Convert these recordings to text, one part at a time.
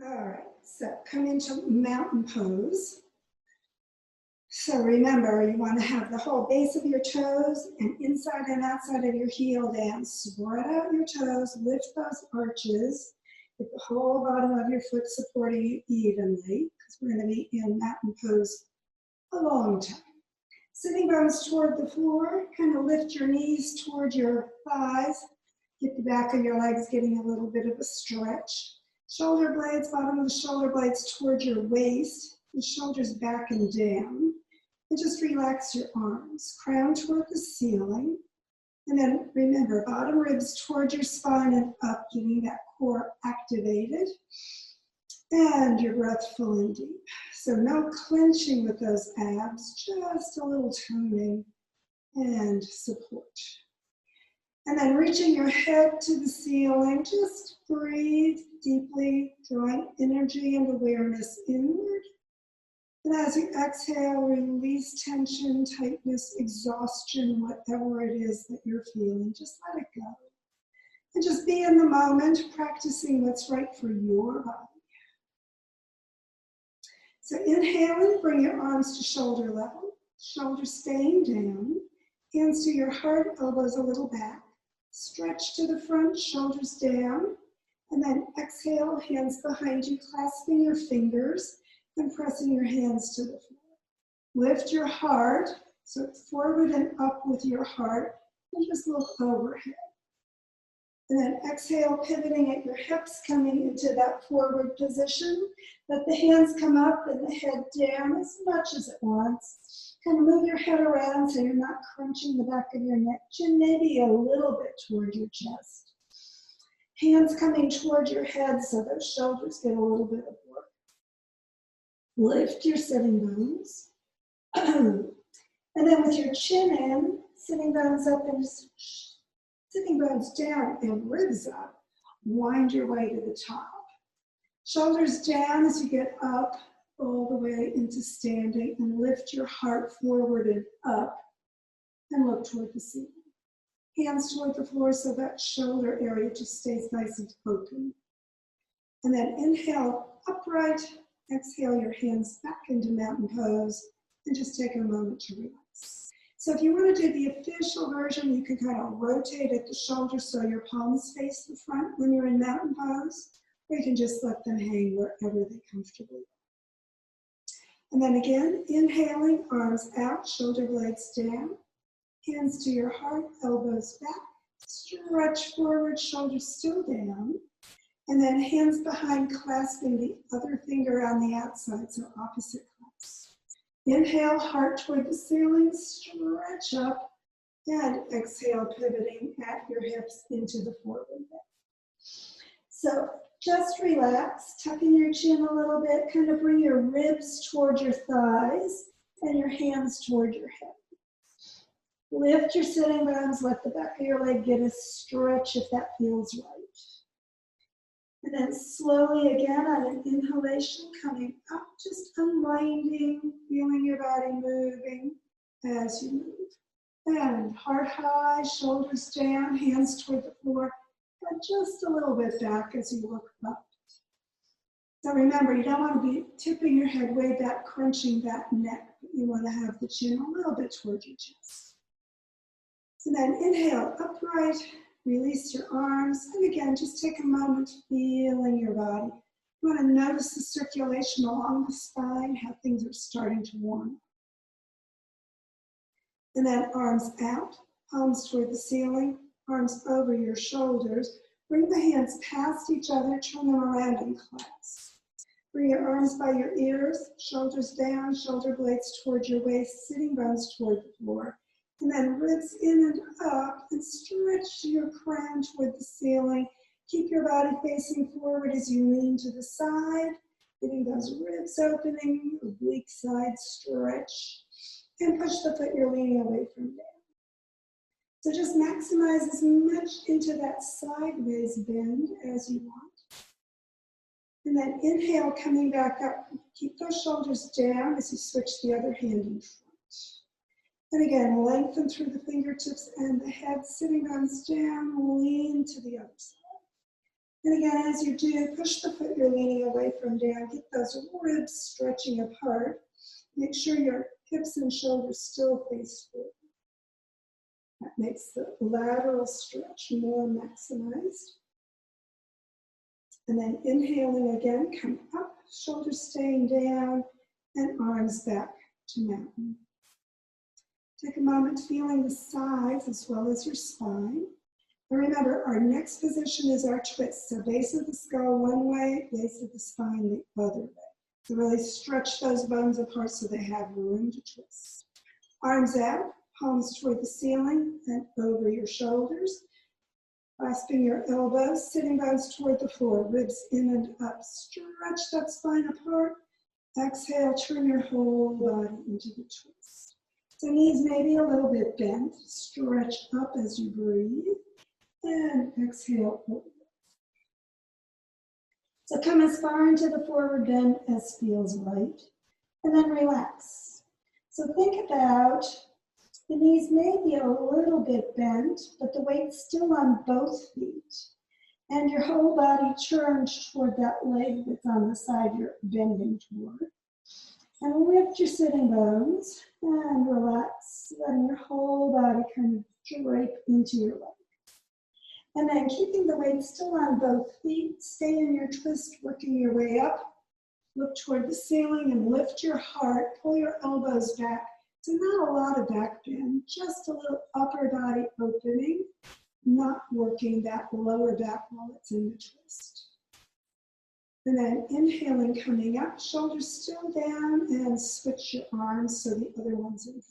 All right, so come into mountain pose. So remember, you want to have the whole base of your toes and inside and outside of your heel down. Spread out your toes, lift those arches. Get the whole bottom of your foot supporting you evenly, because we're going to be in mountain pose a long time. Sitting bones toward the floor, kind of lift your knees toward your thighs. Get the back of your legs getting a little bit of a stretch. Shoulder blades, bottom of the shoulder blades toward your waist, and shoulders back and down. And just relax your arms, crown toward the ceiling. And then remember, bottom ribs toward your spine and up, getting that core activated. And your breath full and deep. So no clenching with those abs, just a little toning and support. And then reaching your head to the ceiling, just breathe deeply, drawing energy and awareness inward. And as you exhale, release tension, tightness, exhaustion, whatever it is that you're feeling, just let it go. And just be in the moment, practicing what's right for your body. So inhaling, bring your arms to shoulder level, shoulders staying down, hands to your heart, elbows a little back. Stretch to the front, shoulders down, and then exhale, hands behind you, clasping your fingers and pressing your hands to the floor. Lift your heart, so it's forward and up with your heart, and just look overhead. And then exhale, pivoting at your hips, coming into that forward position. Let the hands come up and the head down as much as it wants. Kind of move your head around so you're not crunching the back of your neck. Chin maybe a little bit toward your chest. Hands coming toward your head so those shoulders get a little bit of work. Lift your sitting bones. And then with your chin in, sitting bones up and sitting bones down and ribs up, wind your way to the top. Shoulders down as you get up all the way into standing, and lift your heart forward and up and look toward the ceiling. Hands toward the floor so that shoulder area just stays nice and open. And then inhale upright, exhale your hands back into mountain pose, and just take a moment to relax. So if you want to do the official version, you can kind of rotate at the shoulders so your palms face the front when you're in mountain pose, or you can just let them hang wherever they comfortably are. And then again, inhaling, arms out, shoulder blades down, hands to your heart, elbows back, stretch forward, shoulders still down, and then hands behind, clasping the other finger on the outside, so opposite clasp. Inhale, heart toward the ceiling, stretch up, and exhale, pivoting at your hips into the forward bend. So just relax, tucking your chin a little bit, kind of bring your ribs toward your thighs and your hands toward your head. Lift your sitting bones, let the back of your leg get a stretch if that feels right. And then slowly again on an inhalation, coming up, just unwinding, feeling your body moving as you move. And heart high, shoulders down, hands toward the floor, and just a little bit back as you look up. So remember, you don't want to be tipping your head way back, crunching that neck, but you want to have the chin a little bit toward your chest. So then inhale, upright, release your arms, and again, just take a moment feeling your body. You want to notice the circulation along the spine, how things are starting to warm up. And then arms out, palms toward the ceiling, arms over your shoulders. Bring the hands past each other, turn them around and clasp. Bring your arms by your ears, shoulders down, shoulder blades toward your waist, sitting bones toward the floor. And then ribs in and up, and stretch your crown toward the ceiling. Keep your body facing forward as you lean to the side, getting those ribs opening, oblique side stretch, and push the foot you're leaning away from down. So just maximize as much into that sideways bend as you want. And then inhale, coming back up. Keep those shoulders down as you switch the other hand in front. And again, lengthen through the fingertips and the head, sitting bones down, lean to the other side. And again, as you do, push the foot you're leaning away from down. Get those ribs stretching apart. Make sure your hips and shoulders still face forward. That makes the lateral stretch more maximized. And then inhaling again, come up, shoulders staying down, and arms back to mountain. Take a moment feeling the sides as well as your spine. And remember, our next position is our twist. So base of the skull one way, base of the spine the other way. So really stretch those bones apart so they have room to twist. Arms out, palms toward the ceiling and over your shoulders. Clasping your elbows, sitting bones toward the floor, ribs in and up. Stretch that spine apart. Exhale, turn your whole body into the twist. So knees may be a little bit bent. Stretch up as you breathe. And exhale, over. So come as far into the forward bend as feels right. And then relax. So think about the knees may be a little bit bent, but the weight's still on both feet. And your whole body turns toward that leg that's on the side you're bending toward. And lift your sitting bones and relax, letting your whole body kind of drape into your leg. And then keeping the weight still on both feet, stay in your twist, working your way up. Look toward the ceiling and lift your heart, pull your elbows back. So not a lot of back bend, just a little upper body opening, not working that lower back while it's in the twist. And then inhaling, coming up, shoulders still down, and switch your arms so the other one's in front.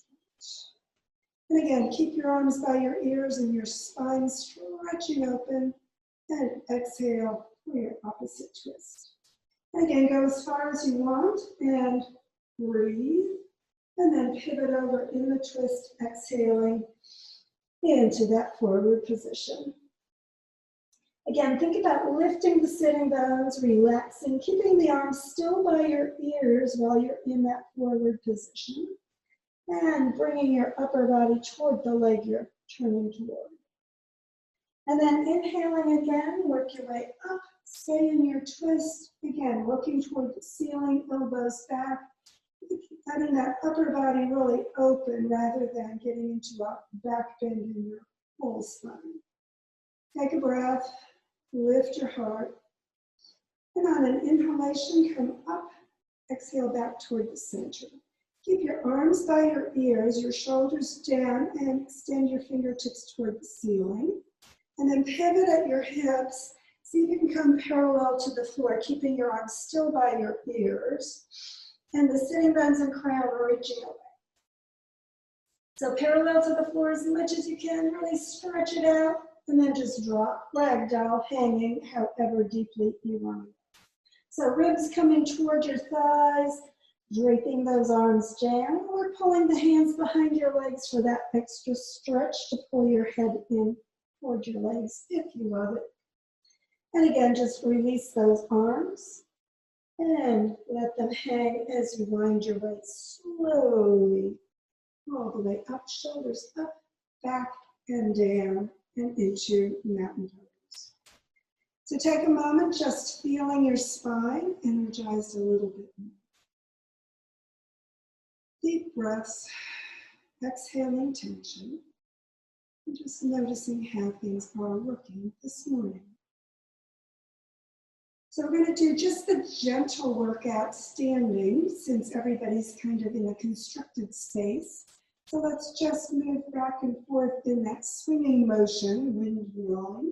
And again, keep your arms by your ears and your spine stretching open, and exhale for your opposite twist. And again, go as far as you want, and breathe. And then pivot over in the twist, exhaling into that forward position. Again, think about lifting the sitting bones, relaxing, keeping the arms still by your ears while you're in that forward position. And bringing your upper body toward the leg you're turning toward. And then inhaling again, work your way up, stay in your twist. Again, looking toward the ceiling, elbows back. Letting that upper body really open rather than getting into a back bend in your whole spine. Take a breath, lift your heart, and on an inhalation, come up, exhale back toward the center. Keep your arms by your ears, your shoulders down, and extend your fingertips toward the ceiling. And then pivot at your hips. See if you can come parallel to the floor, keeping your arms still by your ears. And the sitting bones and crown reaching away. So parallel to the floor as much as you can, really stretch it out, and then just drop, ragdoll, hanging however deeply you want. So ribs coming toward your thighs, draping those arms down, or pulling the hands behind your legs for that extra stretch to pull your head in toward your legs if you love it. And again, just release those arms. And let them hang as you wind your way slowly all the way up, shoulders up, back and down, and into mountain pose. So take a moment just feeling your spine energized a little bit more. Deep breaths, exhaling tension, and just noticing how things are working this morning. So we're going to do just the gentle workout standing since everybody's kind of in a constricted space. So let's just move back and forth in that swinging motion, windmilling.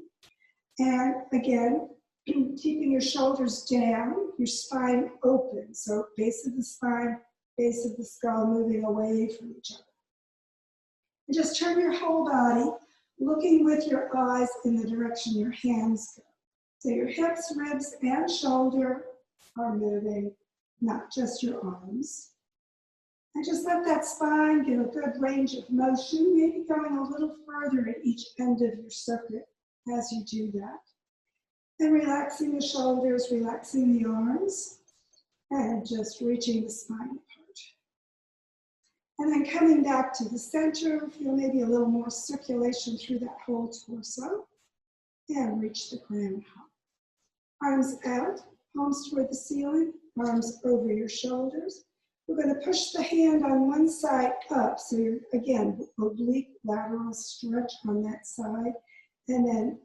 And again, keeping your shoulders down, your spine open. So base of the spine, base of the skull moving away from each other. And just turn your whole body, looking with your eyes in the direction your hands go. So your hips, ribs, and shoulder are moving, not just your arms. And just let that spine get a good range of motion, maybe going a little further at each end of your circuit as you do that. And relaxing the shoulders, relaxing the arms, and just reaching the spine apart. And then coming back to the center, feel maybe a little more circulation through that whole torso, and reach the ground high. Arms out, palms toward the ceiling, arms over your shoulders. We're going to push the hand on one side up. So you're, again, oblique lateral stretch on that side. And then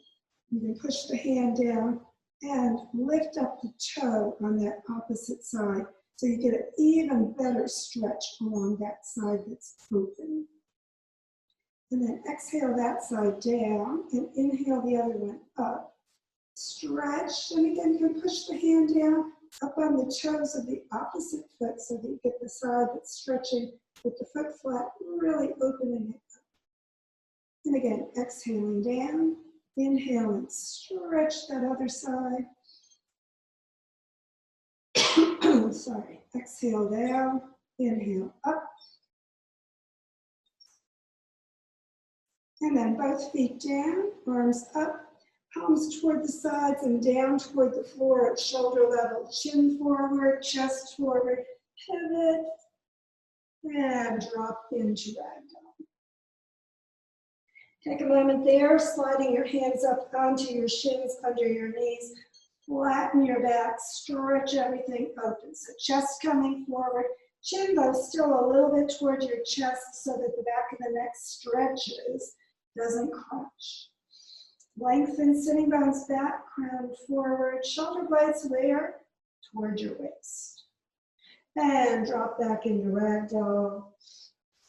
you can push the hand down and lift up the toe on that opposite side. So you get an even better stretch along that side that's open. And then exhale that side down and inhale the other one up. Stretch, and again, you can push the hand down up on the toes of the opposite foot so that you get the side that's stretching with the foot flat, really opening it up. And again, exhaling down, inhale and stretch that other side. Sorry, exhale down, inhale up. And then both feet down, arms up. Palms toward the sides and down toward the floor at shoulder level. Chin forward, chest forward, pivot, and drop into ragdoll. Take a moment there, sliding your hands up onto your shins, under your knees. Flatten your back, stretch everything open. So chest coming forward, chin goes still a little bit toward your chest so that the back of the neck stretches, doesn't crunch. Lengthen sitting bones back, crown forward, shoulder blades where? Toward your waist. And drop back into ragdoll.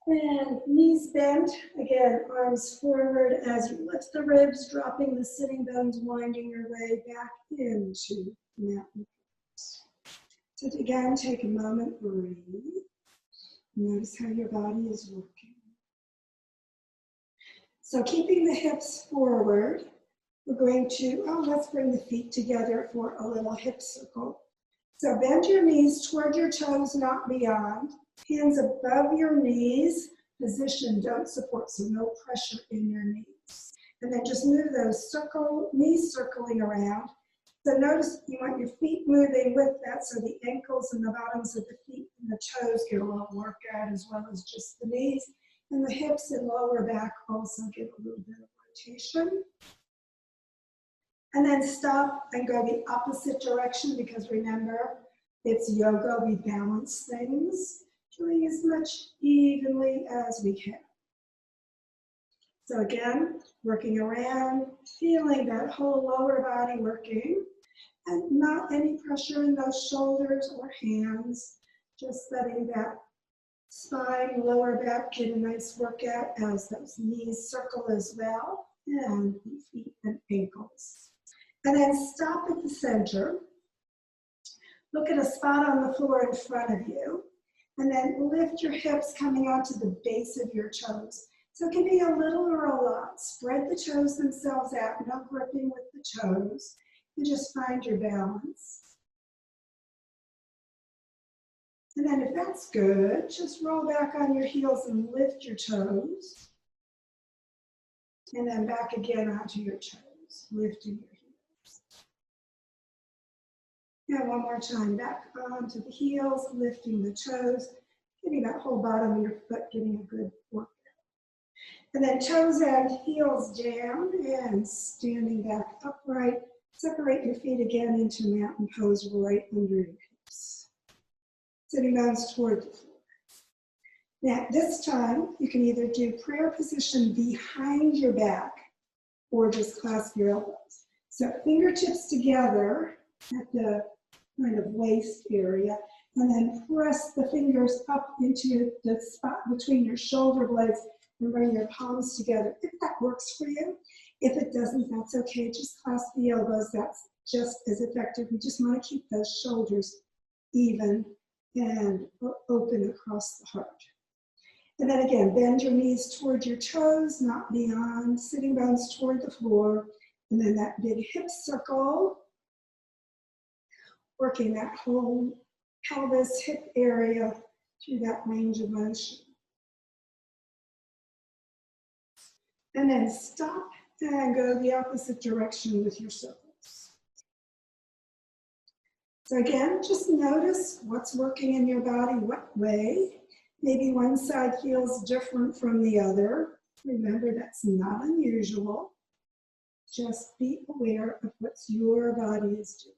And knees bent, again, arms forward as you lift the ribs, dropping the sitting bones, winding your way back into mountain pose. So again, take a moment, breathe. Notice how your body is working. So keeping the hips forward, we're going to, let's bring the feet together for a little hip circle. So bend your knees toward your toes, not beyond. Hands above your knees, position, don't support, so no pressure in your knees. And then just move those knees circling around. So notice you want your feet moving with that, so the ankles and the bottoms of the feet and the toes get a little workout, as well as just the knees. And the hips and lower back also get a little bit of rotation. And then stop and go the opposite direction, because remember, it's yoga, we balance things, doing as much evenly as we can. So again, working around, feeling that whole lower body working, and not any pressure in those shoulders or hands, just letting that spine, lower back get a nice workout as those knees circle as well, and the feet and ankles. And then stop at the center. Look at a spot on the floor in front of you. And then lift your hips coming onto the base of your toes. So it can be a little or a lot. Spread the toes themselves out, no gripping with the toes. And just find your balance. And then if that's good, just roll back on your heels and lift your toes. And then back again onto your toes, lifting your heels. And one more time, back onto the heels, lifting the toes, getting that whole bottom of your foot, getting a good workout. And then toes and heels down and standing back upright. Separate your feet again into mountain pose right under your hips. Sitting bones toward the floor. Now, this time, you can either do prayer position behind your back or just clasp your elbows. So fingertips together at the kind of waist area, and then press the fingers up into the spot between your shoulder blades and bring your palms together, if that works for you. If it doesn't, that's okay. Just clasp the elbows. That's just as effective. We just want to keep those shoulders even and open across the heart. And then again, bend your knees toward your toes, not beyond. Sitting bones toward the floor. And then that big hip circle. Working that whole pelvis, hip area through that range of motion. And then stop and go the opposite direction with your circles. So again, just notice what's working in your body, what way. Maybe one side feels different from the other. Remember, that's not unusual. Just be aware of what your body is doing.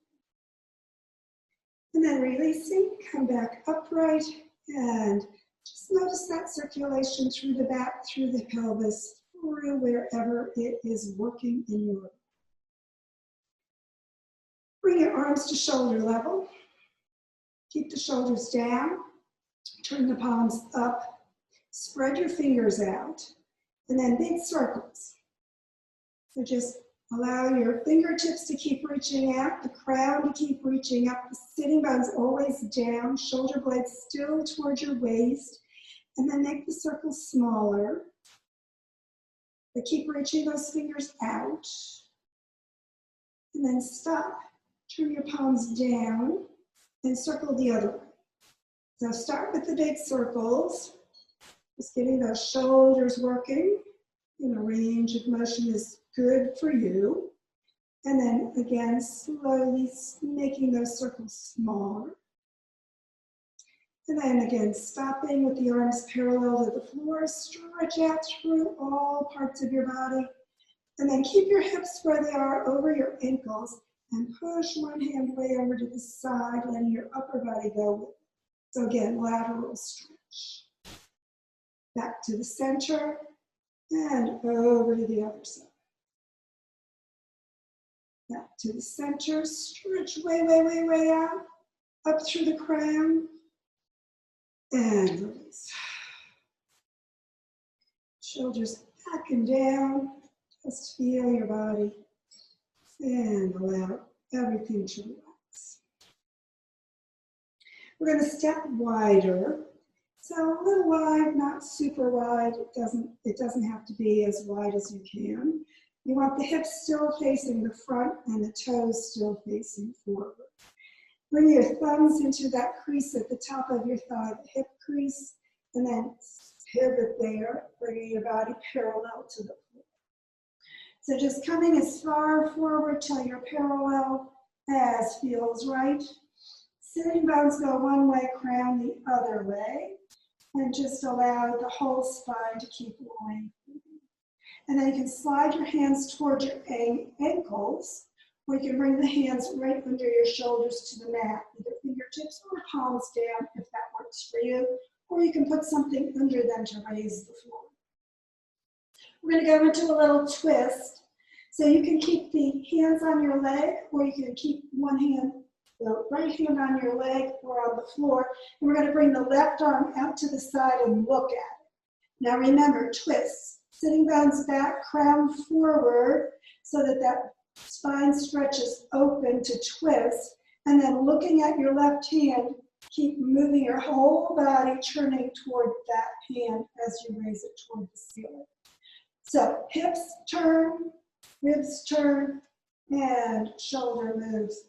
And then releasing, come back upright, and just notice that circulation through the back, through the pelvis, through wherever it is working in your body. Bring your arms to shoulder level. Keep the shoulders down. Turn the palms up. Spread your fingers out. And then big circles. So just allow your fingertips to keep reaching out, the crown to keep reaching up, the sitting bones always down, shoulder blades still towards your waist. And then make the circles smaller. But keep reaching those fingers out. And then stop. Turn your palms down and circle the other way. So start with the big circles. Just getting those shoulders working. You know, range of motion is good for you. And then again, slowly making those circles smaller. And then again, stopping with the arms parallel to the floor. Stretch out through all parts of your body. And then keep your hips where they are over your ankles. And push one hand way over to the side, letting your upper body go with it. So again, lateral stretch. Back to the center and over to the other side. Back to the center, stretch way, way, way, way out, up through the crown, and release. Shoulders back and down, just feel your body. And allow everything to relax. We're going to step wider. So a little wide, not super wide. It doesn't have to be as wide as you can. You want the hips still facing the front and the toes still facing forward. Bring your thumbs into that crease at the top of your thigh, the hip crease, and then pivot there, bringing your body parallel to the floor. So just coming as far forward till you're parallel as feels right. Sitting bones go one way, crown the other way. And just allow the whole spine to keep going. And then you can slide your hands towards your ankles, or you can bring the hands right under your shoulders to the mat, either fingertips or palms down if that works for you. Or you can put something under them to raise the floor. We're going to go into a little twist. So you can keep the hands on your leg, or you can keep one hand, the right hand on your leg or on the floor. And we're going to bring the left arm out to the side and look at it. Now remember, twist. Sitting bones back, crown forward, so that that spine stretches open to twist. And then looking at your left hand, keep moving your whole body, turning toward that hand as you raise it toward the ceiling. So hips turn, ribs turn, and shoulder moves.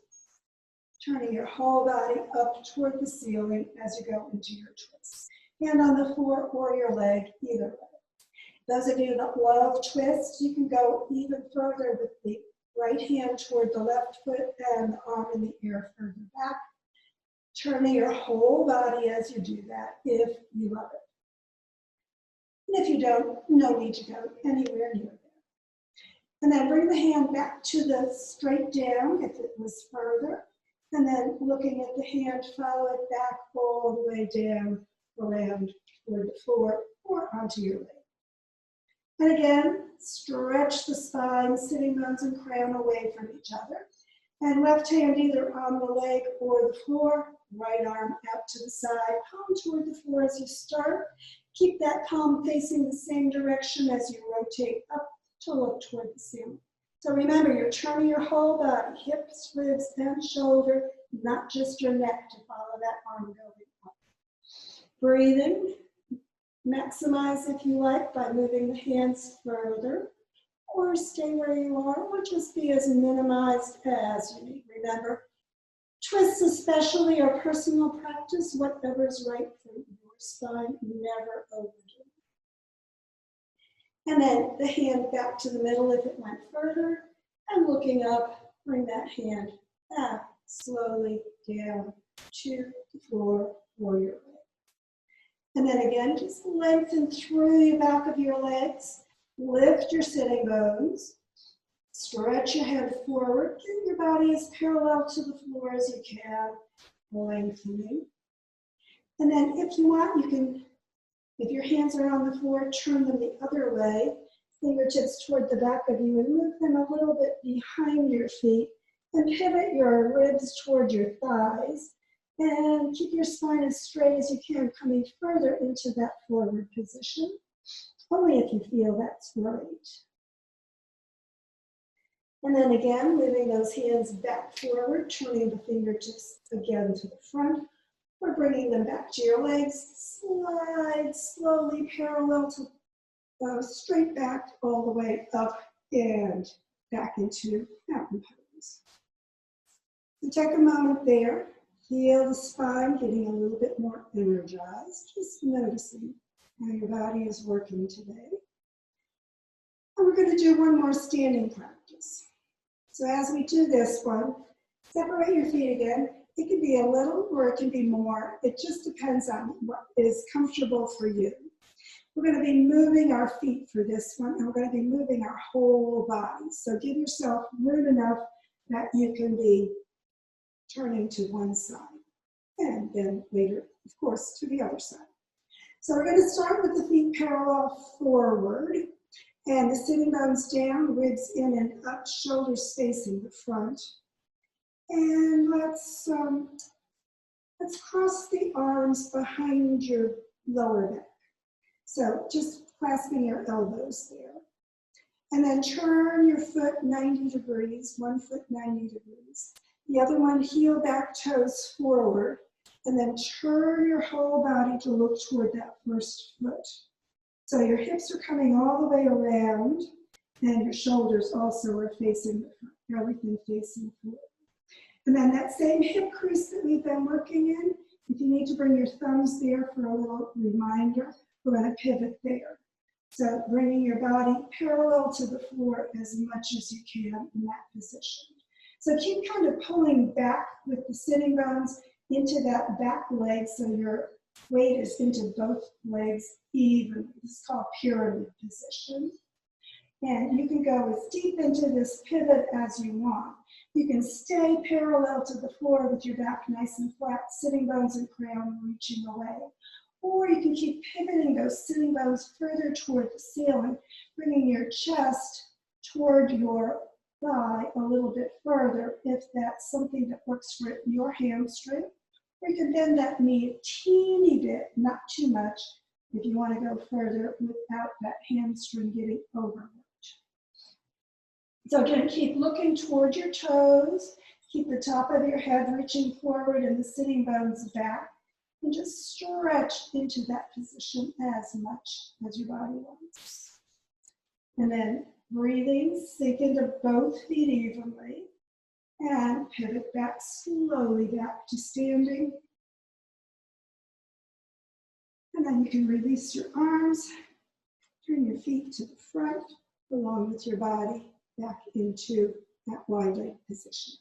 Turning your whole body up toward the ceiling as you go into your twist. Hand on the floor or your leg, either way. Those of you that love twists, you can go even further with the right hand toward the left foot and the arm in the air further back. Turning your whole body as you do that, if you love it. And if you don't, no need to go anywhere near there. And then bring the hand back to the straight down if it was further. And then looking at the hand, follow it back all the way down, around toward the floor or onto your leg. And again, stretch the spine, sitting bones and crown away from each other. And left hand either on the leg or the floor, right arm out to the side, palm toward the floor as you start. Keep that palm facing the same direction as you rotate up to look toward the ceiling. So remember, you're turning your whole body, hips, ribs, and shoulder, not just your neck to follow that arm going up. Breathing, maximize if you like by moving the hands further, or stay where you are, or just be as minimized as you need. Remember, twists especially are personal practice, whatever is right for your spine, never overdo it. And then the hand back to the middle if it went further, and looking up, bring that hand back slowly down to the floor or your leg. And then again, just lengthen through the back of your legs, lift your sitting bones, Stretch your head forward. Get your body as parallel to the floor as you can, lengthening. And then if you want, you can, if your hands are on the floor, turn them the other way, fingertips toward the back of you, and move them a little bit behind your feet, and pivot your ribs toward your thighs. And keep your spine as straight as you can, coming further into that forward position, only if you feel that's right. And then again, moving those hands back forward, turning the fingertips again to the front, or bringing them back to your legs. Slide slowly parallel to straight back all the way up and back into mountain pose. So take a moment there. Feel the spine getting a little bit more energized, just noticing how your body is working today. And we're going to do one more standing practice. So as we do this one, separate your feet again. It can be a little or it can be more. It just depends on what is comfortable for you. We're going to be moving our feet for this one, and we're going to be moving our whole body. So give yourself room enough that you can be turning to one side, and then later, of course, to the other side. So we're going to start with the feet parallel forward, and the sitting bones down, ribs in and up, shoulders facing the front. And let's cross the arms behind your lower back. So just clasping your elbows there. And then turn your foot 90 degrees, one foot 90 degrees. The other one, heel back, toes forward. And then turn your whole body to look toward that first foot. So your hips are coming all the way around, and your shoulders also are facing the front, everything facing forward. And then that same hip crease that we've been working in, if you need to bring your thumbs there for a little reminder, we're going to pivot there. So bringing your body parallel to the floor as much as you can in that position. So keep kind of pulling back with the sitting bones into that back leg so your weight is into both legs evenly. This is called pyramid position. And you can go as deep into this pivot as you want. You can stay parallel to the floor with your back nice and flat, sitting bones and crown reaching away. Or you can keep pivoting those sitting bones further toward the ceiling, bringing your chest toward your thigh a little bit further if that's something that works for your hamstring. Or you can bend that knee a teeny bit, not too much, if you want to go further without that hamstring getting overworked. So again, keep looking toward your toes. Keep the top of your head reaching forward and the sitting bones back. And just stretch into that position as much as your body wants. And then breathing, sink into both feet evenly. And pivot back slowly back to standing. And then you can release your arms, turn your feet to the front, along with your body back into that wide leg position.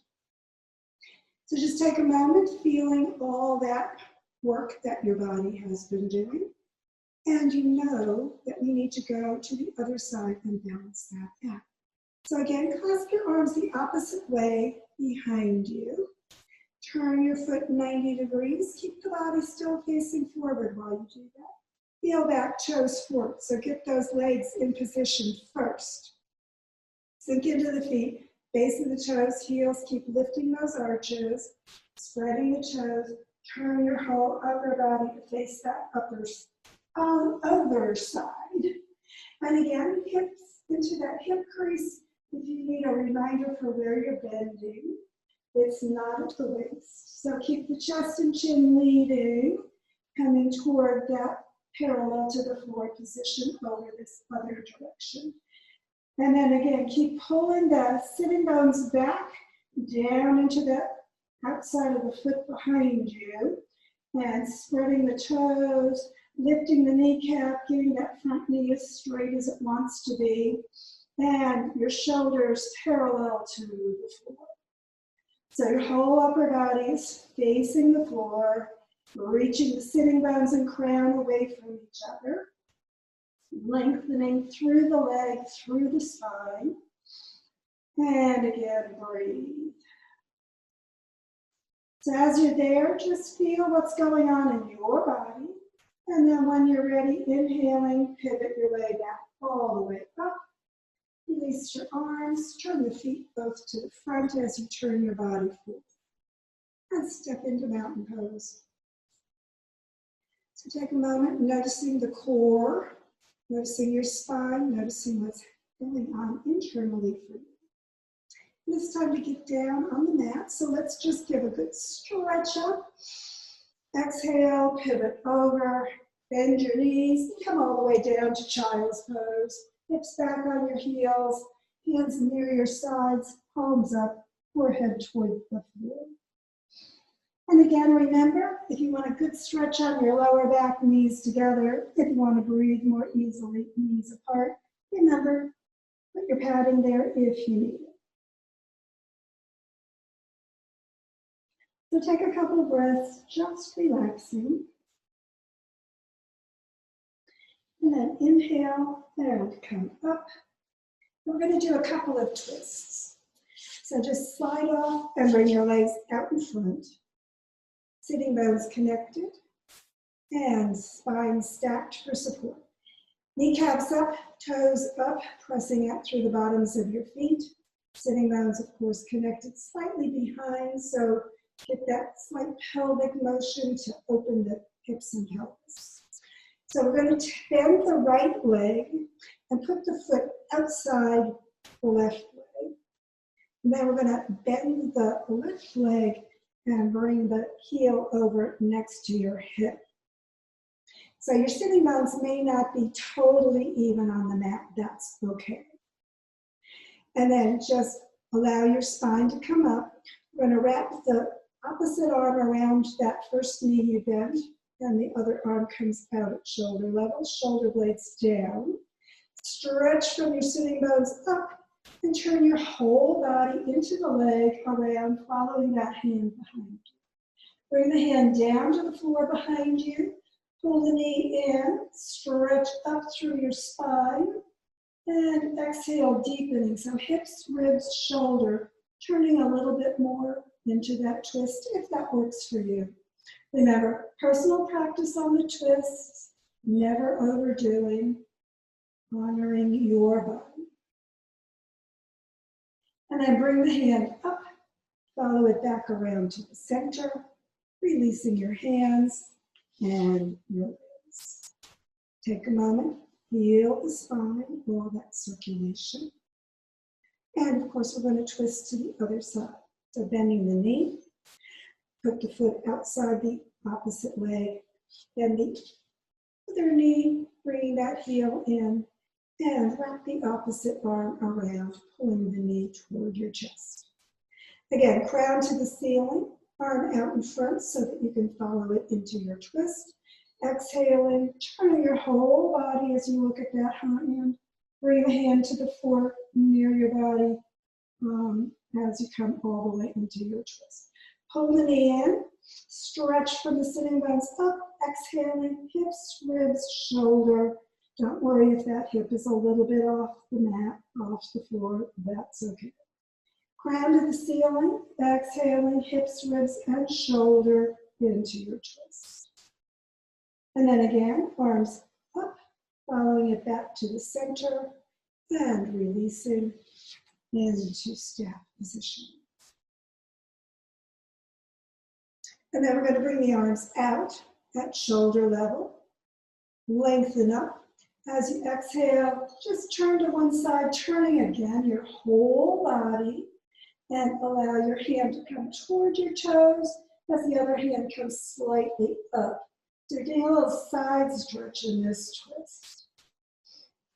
So just take a moment, feeling all that work that your body has been doing. And you know that we need to go to the other side and balance that out. So again, clasp your arms the opposite way behind you. Turn your foot 90 degrees. Keep the body still facing forward while you do that. Heel back, toes forward. So get those legs in position first. Sink into the feet, base of the toes, heels. Keep lifting those arches, spreading the toes. Turn your whole upper body to face that other side. And again, hips into that hip crease. If you need a reminder for where you're bending, it's not at the waist. So keep the chest and chin leading, coming toward that parallel to the floor position over this other direction. And then again, keep pulling the sitting bones back down into that outside of the foot behind you, and spreading the toes, lifting the kneecap, getting that front knee as straight as it wants to be, and your shoulders parallel to the floor. So your whole upper body is facing the floor, reaching the sitting bones and crown away from each other, lengthening through the leg, through the spine. And again, breathe. So as you're there, just feel what's going on in your body. And then when you're ready, inhaling, pivot your way back all the way up. Release your arms, turn the feet both to the front as you turn your body forward. And step into mountain pose. So take a moment noticing the core, noticing your spine, noticing what's going on internally for you. And it's time to get down on the mat, so let's just give a good stretch up. Exhale, pivot over, bend your knees, and come all the way down to child's pose. Hips back on your heels, hands near your sides, palms up, forehead toward the floor. And again, remember, if you want a good stretch on your lower back, knees together, if you want to breathe more easily, knees apart, remember, put your padding there if you need it. So take a couple of breaths, just relaxing. And then inhale and come up. We're going to do a couple of twists. So just slide off and bring your legs out in front. Sitting bones connected and spine stacked for support. Kneecaps up, toes up, pressing out through the bottoms of your feet. Sitting bones, of course, connected slightly behind, so get that slight pelvic motion to open the hips and pelvis. So we're going to bend the right leg and put the foot outside the left leg. And then we're going to bend the left leg and bring the heel over next to your hip. So your sitting bones may not be totally even on the mat, that's okay. And then just allow your spine to come up. We're going to wrap the opposite arm around that first knee you bend, and the other arm comes out at shoulder level, shoulder blades down. Stretch from your sitting bones up and turn your whole body into the leg around, following that hand behind you. Bring the hand down to the floor behind you. Pull the knee in, stretch up through your spine, and exhale, deepening. So hips, ribs, shoulder, turning a little bit more into that twist if that works for you. Remember, personal practice on the twists, never overdoing, honoring your body. And then bring the hand up, follow it back around to the center, releasing your hands and your legs. Take a moment, feel the spine, all that circulation. And of course, we're going to twist to the other side. So bending the knee, put the foot outside the opposite leg, bend the other knee, bringing that heel in, and wrap the opposite arm around, pulling the knee toward your chest. Again, crown to the ceiling, arm out in front so that you can follow it into your twist. Exhaling, turn your whole body as you look at that hand. Bring the hand to the floor near your body as you come all the way into your twist. Pull the knee in, stretch from the sitting bones up, exhaling, hips, ribs, shoulder. Don't worry if that hip is a little bit off the mat, off the floor, that's okay. Crown to the ceiling, exhaling, hips, ribs, and shoulder into your twist. And then again, arms up, following it back to the center, and releasing into staff position. And then we're going to bring the arms out at shoulder level, lengthen up. As you exhale, just turn to one side, turning again your whole body, and allow your hand to come toward your toes as the other hand comes slightly up. So you're getting a little side stretch in this twist.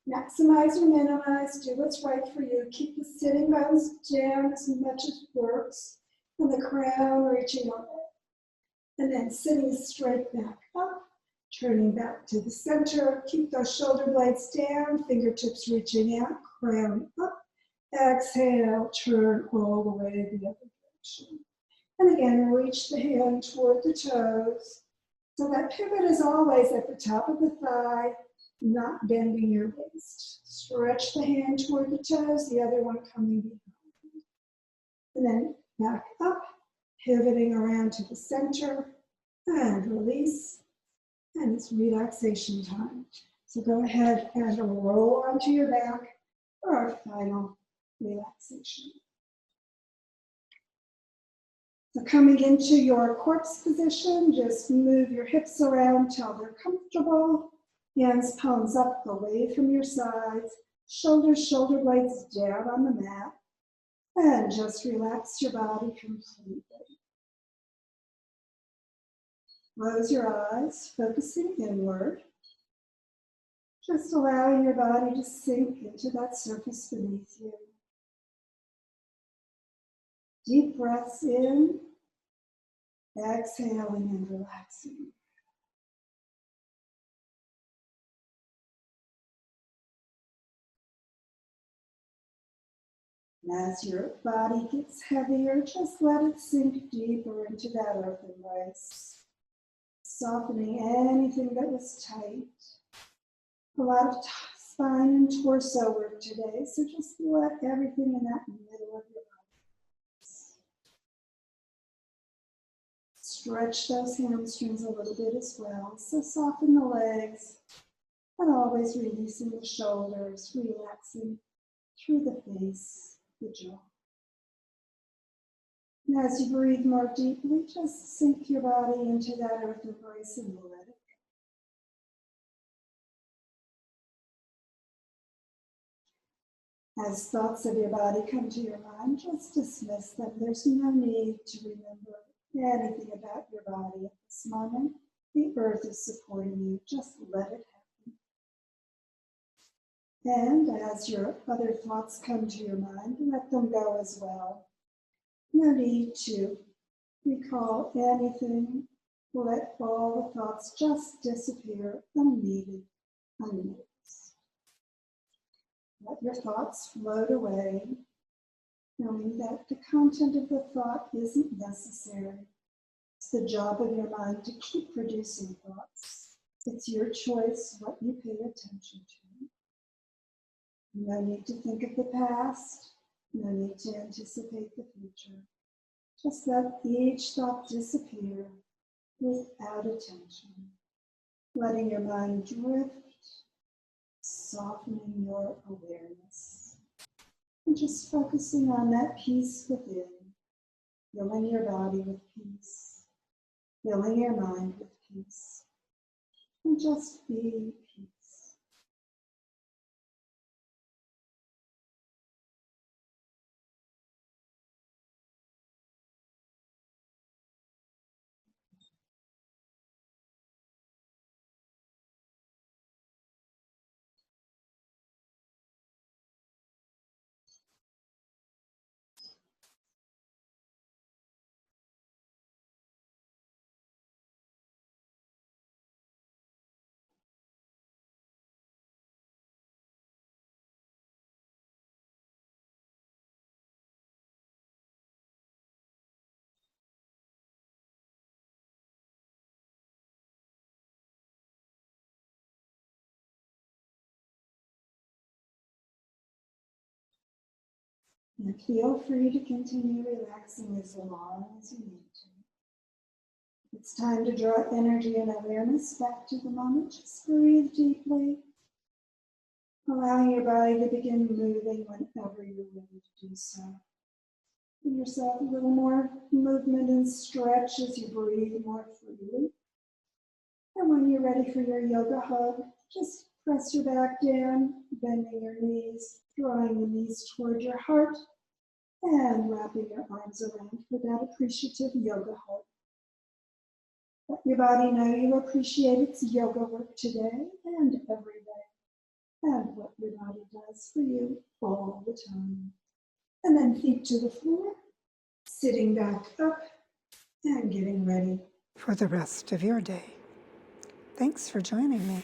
Maximize or minimize, do what's right for you. Keep the sitting bones down as much as works, and the crown reaching up. And then sitting straight back up, turning back to the center. Keep those shoulder blades down, fingertips reaching out, crown up. Exhale, turn all the way the other direction. And again, reach the hand toward the toes. So that pivot is always at the top of the thigh, not bending your waist. Stretch the hand toward the toes, the other one coming behind. And then back up, pivoting around to the center, and release, and it's relaxation time. So go ahead and roll onto your back for our final relaxation. So coming into your corpse position, just move your hips around till they're comfortable. Hands, palms up, away from your sides. Shoulders, shoulder blades down on the mat. And just relax your body completely. Close your eyes, focusing inward. Just allowing your body to sink into that surface beneath you. Deep breaths in, exhaling and relaxing. And as your body gets heavier, just let it sink deeper into that earth embrace, softening anything that was tight. A lot of spine and torso work today, so just let everything in that middle of your body. Stretch those hamstrings a little bit as well, so soften the legs, and always releasing the shoulders, relaxing through the face, the jaw. And as you breathe more deeply, just sink your body into that earth embrace and let it go. As thoughts of your body come to your mind, just dismiss them. There's no need to remember anything about your body at this moment. The earth is supporting you. Just let it happen. And as your other thoughts come to your mind, let them go as well. No need to recall anything. Let all the thoughts just disappear unneeded, unnoticed. Let your thoughts float away, knowing that the content of the thought isn't necessary. It's the job of your mind to keep producing thoughts. It's your choice what you pay attention to. No need to think of the past. No need to anticipate the future. Just let each thought disappear without attention, letting your mind drift, softening your awareness, and just focusing on that peace within, filling your body with peace, filling your mind with peace, and just be peace. And feel free to continue relaxing as long as you need to. It's time to draw energy and awareness back to the moment. Just breathe deeply, allowing your body to begin moving whenever you're ready to do so. Give yourself a little more movement and stretch as you breathe more freely. And when you're ready for your yoga hug, just press your back down, bending your knees, drawing the knees toward your heart, and wrapping your arms around for that appreciative yoga hug. Let your body know you appreciate its yoga work today and every day, and what your body does for you all the time. And then feet to the floor, sitting back up, and getting ready for the rest of your day. Thanks for joining me.